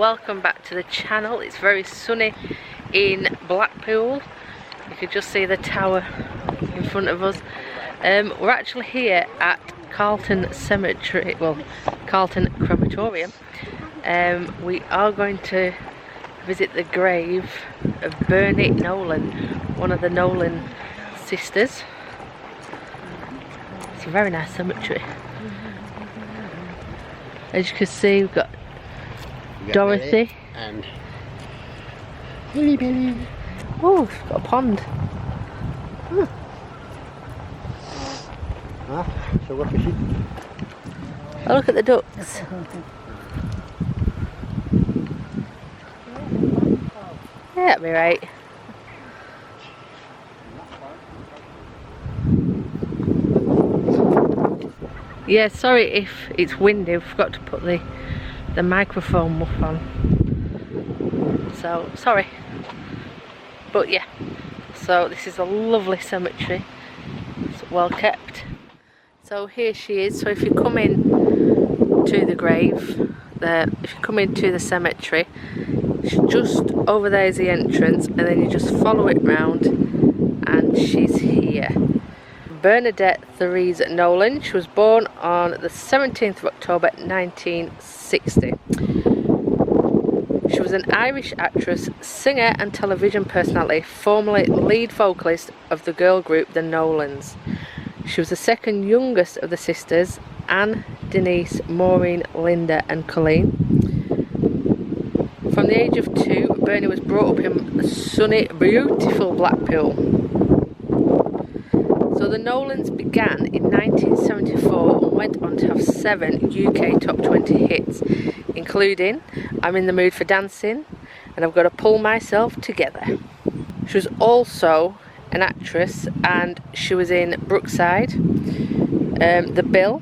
welcome back to the channel. It's very sunny in Blackpool. You can just see the tower in front of us. We're actually here at Carlton Cemetery, well, Carlton Crematorium. We are going to visit the grave of Bernie Nolan, one of the Nolan sisters. It's a very nice cemetery. As you can see, we've got Dorothy and Billy. Oh, it's got a pond. So what is it? Oh, look at the ducks. Yeah, that'll be right. Yeah, sorry if it's windy. I forgot to put the microphone muff on. So sorry. But yeah. So this is a lovely cemetery. It's well kept. So here she is. So if you come in to the grave, if you come into the cemetery, just over there is the entrance, and then you just follow it round, and she's here. Bernadette Therese Nolan. She was born on the 17th of October 1960. She was an Irish actress, singer and television personality, formerly lead vocalist of the girl group The Nolans. She was the second youngest of the sisters, Anne, Denise, Maureen, Linda and Colleen. From the age of 2, Bernie was brought up in sunny, beautiful Blackpool. So the Nolans began in 1974 and went on to have 7 UK top 20 hits, including I'm in the Mood for Dancing and I've Got to Pull Myself Together. She was also an actress, and she was in Brookside, The Bill.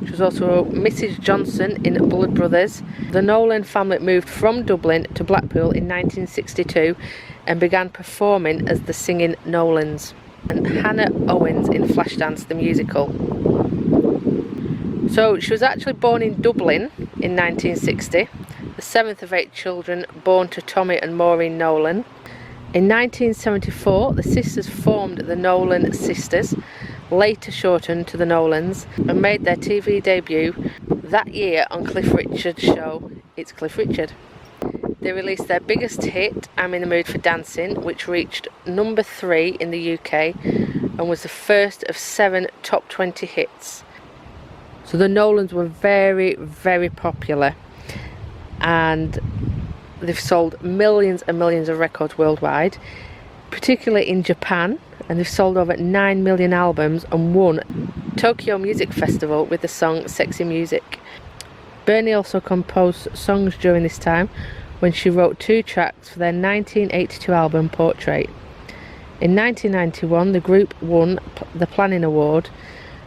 She was also Mrs. Johnson in Blood Brothers. The Nolan family moved from Dublin to Blackpool in 1962 and began performing as the Singing Nolans. And Hannah Owens in Flashdance the musical. So she was actually born in Dublin in 1960, the 7th of 8 children born to Tommy and Maureen Nolan. In 1974, the sisters formed the Nolan Sisters, later shortened to the Nolans, and made their TV debut that year on Cliff Richard's show, It's Cliff Richard. They released their biggest hit, I'm in the Mood for Dancing, which reached number 3 in the UK and was the first of 7 top 20 hits. So the Nolans were very, very popular, and they've sold millions and millions of records worldwide, particularly in Japan, and they've sold over 9 million albums and won Tokyo Music Festival with the song Sexy Music. Bernie also composed songs during this time when she wrote 2 tracks for their 1982 album Portrait. In 1991, the group won the Planning Award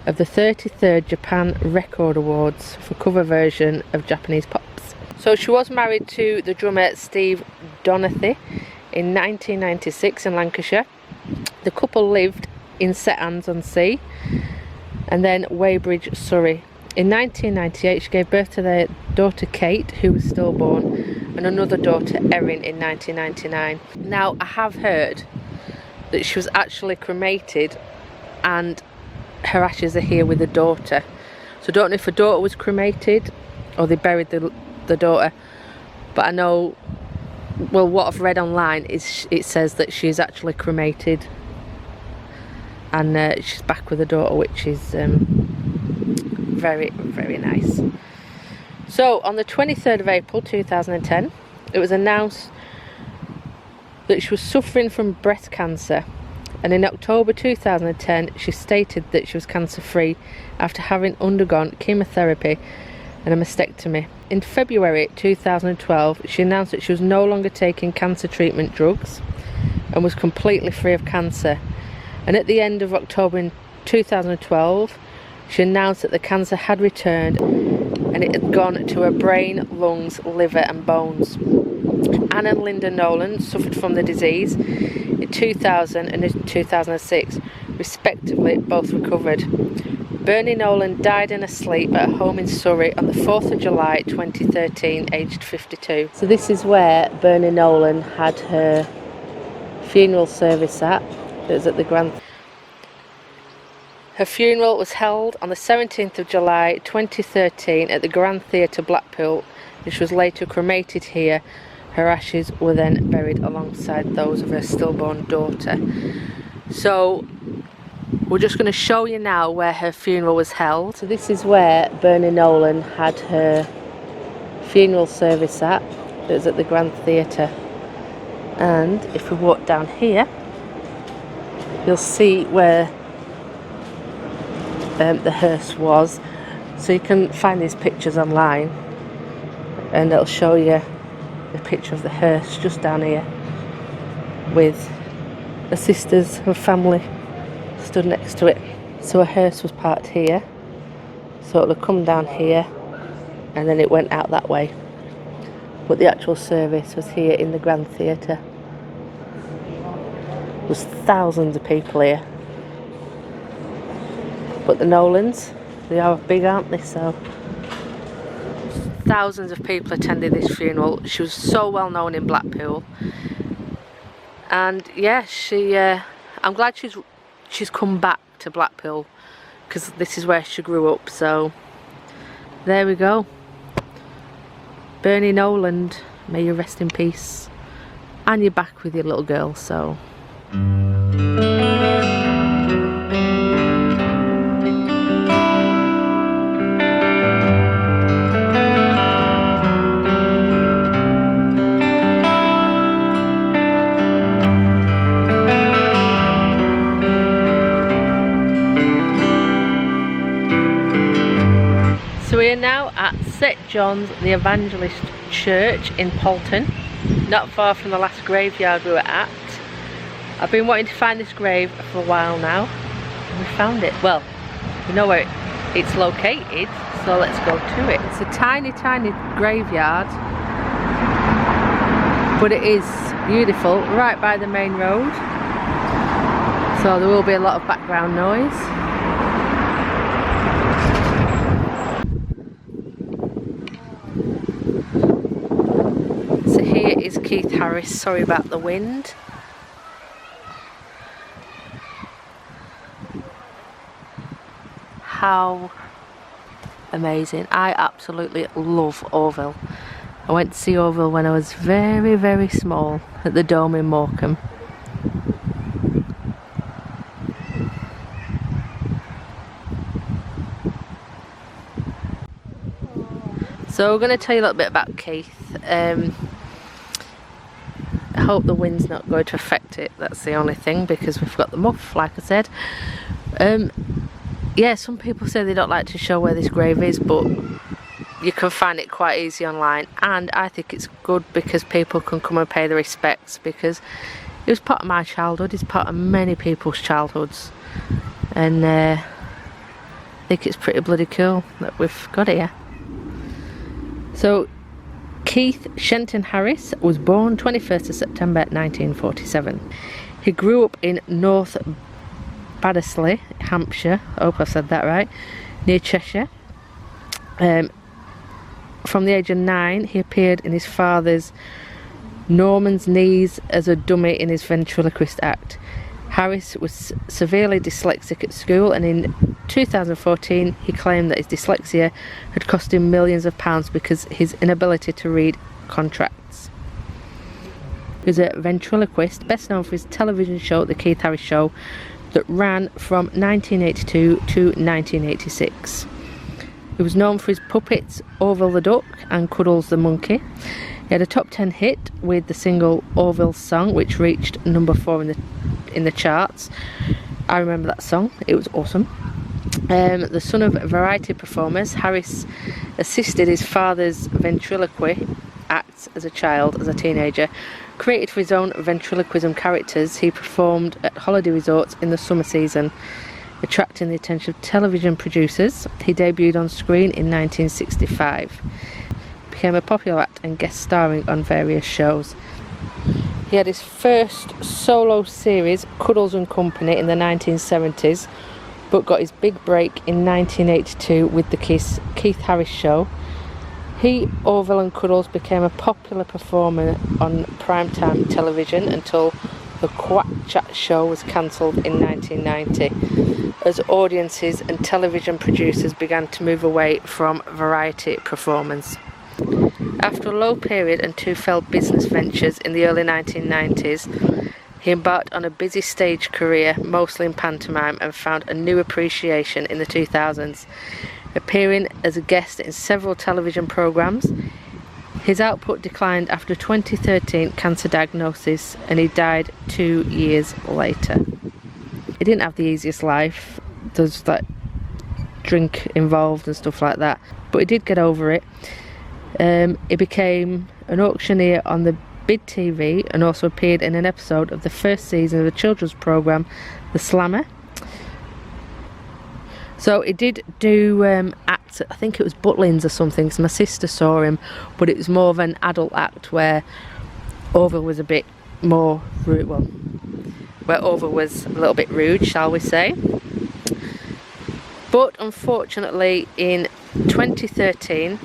of the 33rd Japan Record Awards for cover version of Japanese pops. So she was married to the drummer Steve Donathy in 1996 in Lancashire. The couple lived in Setans-on-Sea and then Weybridge, Surrey. In 1998, she gave birth to their daughter Kate, who was stillborn, and another daughter, Erin, in 1999. Now, I have heard that she was actually cremated and her ashes are here with the daughter. So I don't know if her daughter was cremated or they buried the daughter, but I know, well, what I've read online is it says that she's actually cremated and she's back with the daughter, which is very, very nice. So on the 23rd of April 2010, it was announced that she was suffering from breast cancer, and in October 2010 she stated that she was cancer free after having undergone chemotherapy and a mastectomy. In February 2012 she announced that she was no longer taking cancer treatment drugs and was completely free of cancer, and at the end of October in 2012 she announced that the cancer had returned and it had gone to her brain, lungs, liver and bones. Anne and Linda Nolan suffered from the disease in 2000 and in 2006, respectively, both recovered. Bernie Nolan died in a sleep at home in Surrey on the 4th of July 2013, aged 52. So this is where Bernie Nolan had her funeral service at. It was at the Grand. Her funeral was held on the 17th of July 2013 at the Grand Theatre, Blackpool, which was later cremated here. Her ashes were then buried alongside those of her stillborn daughter. So we're just going to show you now where her funeral was held. So this is where Bernie Nolan had her funeral service at. It was at the Grand Theatre. And if we walk down here, you'll see where the hearse was. So you can find these pictures online, and it'll show you the picture of the hearse just down here with the sisters and family stood next to it. So a hearse was parked here, so it'll come down here and then it went out that way, but the actual service was here in the Grand Theatre. There was thousands of people here, but the Nolans, they are big, aren't they? So thousands of people attended this funeral. She was so well known in Blackpool, and yeah, I'm glad she's come back to Blackpool, because this is where she grew up. So there we go. Bernie Nolan, may you rest in peace, and you're back with your little girl. So we are now at St John's the Evangelist Church in Polton, not far from the last graveyard we were at. I've been wanting to find this grave for a while now, and we found it. Well, we know where it's located, so let's go to it. It's a tiny, tiny graveyard, but it is beautiful, right by the main road, so there will be a lot of background noise. Here is Keith Harris. Sorry about the wind. How amazing. I absolutely love Orville. I went to see Orville when I was very, very small at the Dome in Morecambe. So we're going to tell you a little bit about Keith. I hope the wind's not going to affect it, that's the only thing, because we've got the muff, like I said. Yeah, some people say they don't like to show where this grave is, but you can find it quite easy online, and I think it's good because people can come and pay their respects, because it was part of my childhood, it's part of many people's childhoods, and I think it's pretty bloody cool that we've got it here. So Keith Shenton Harris was born 21st of September 1947. He grew up in North Baddesley, Hampshire, I hope I've said that right, near Cheshire. From the age of 9, he appeared in his father's Norman's Knees as a dummy in his ventriloquist act. Harris was severely dyslexic at school, and in 2014 he claimed that his dyslexia had cost him millions of pounds because his inability to read contracts. He was a ventriloquist, best known for his television show, The Keith Harris Show, that ran from 1982 to 1986. He was known for his puppets Orville the Duck and Cuddles the Monkey. He had a top 10 hit with the single Orville Song, which reached number 4 in the charts. I remember that song, it was awesome. The son of variety performers, Harris assisted his father's ventriloquy acts as a child, as a teenager. Created for his own ventriloquism characters, he performed at holiday resorts in the summer season, attracting the attention of television producers. He debuted on screen in 1965. Became a popular act and guest starring on various shows. He had his first solo series, Cuddles and Company, in the 1970s, but got his big break in 1982 with the Keith Harris Show. He, Orville and Cuddles became a popular performer on primetime television until the Quack Chat Show was cancelled in 1990, as audiences and television producers began to move away from variety performance. After a low period and 2 failed business ventures in the early 1990s, he embarked on a busy stage career, mostly in pantomime, and found a new appreciation in the 2000s, appearing as a guest in several television programmes. His output declined after a 2013 cancer diagnosis, and he died 2 years later. He didn't have the easiest life. There's like drink involved and stuff like that, but he did get over it. He became an auctioneer on the Bid TV and also appeared in an episode of the first season of the children's programme The Slammer. So he did do acts, I think it was Butlins or something, so my sister saw him, but it was more of an adult act where Orville was a bit more rude, well, where Orville was a little bit rude, shall we say. But unfortunately in 2013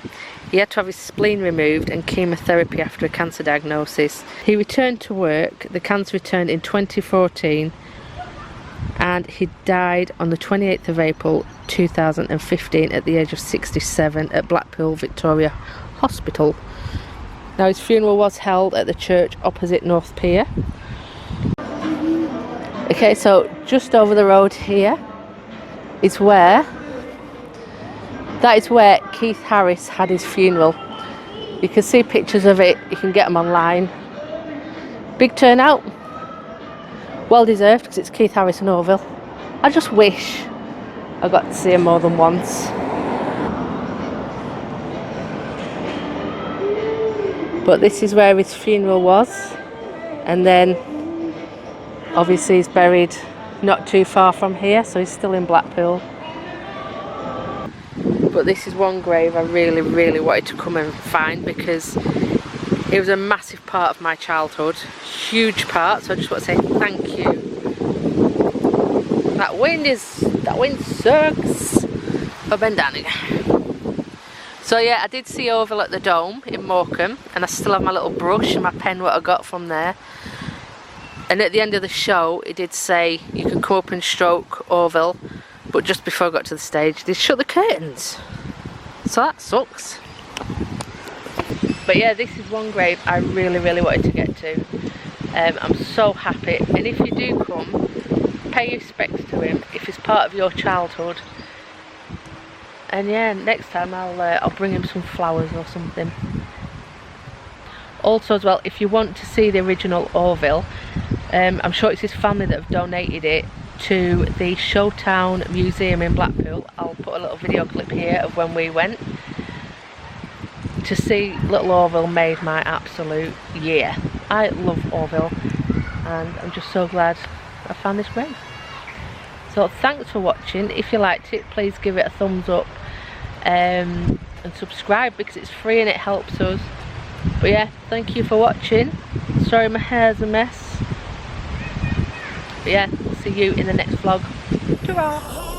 he had to have his spleen removed and chemotherapy after a cancer diagnosis. He returned to work, the cancer returned in 2014, and he died on the 28th of April 2015 at the age of 67 at Blackpool Victoria Hospital. Now his funeral was held at the church opposite North Pier. Okay, so just over the road here is where Keith Harris had his funeral. You can see pictures of it, you can get them online. Big turnout. Well deserved, because it's Keith Harris and Orville. I just wish I got to see him more than once. But this is where his funeral was, and then obviously he's buried not too far from here, so he's still in Blackpool. But this is one grave I really wanted to come and find, because it was a massive part of my childhood, huge part, so I just want to say thank you. That wind sucks. I've been down again. So yeah, I did see Orville at the Dome in Morecambe, and I still have my little brush and my pen what I got from there. And at the end of the show it did say you can come up and stroke Orville, but just before I got to the stage they shut the curtains, so that sucks. But yeah, this is one grave I really wanted to get to. I'm so happy, and if you do come, pay respects to him if he's part of your childhood. And yeah, next time I'll bring him some flowers or something. Also as well, if you want to see the original Orville, I'm sure it's his family that have donated it to the Showtown Museum in Blackpool. I'll put a little video clip here of when we went. To see little Orville made my absolute year. I love Orville, and I'm just so glad I found this grave. So thanks for watching. If you liked it, please give it a thumbs up and subscribe, because it's free and it helps us. But yeah, thank you for watching. Sorry my hair's a mess. But yeah, we'll see you in the next vlog. Ta-ra!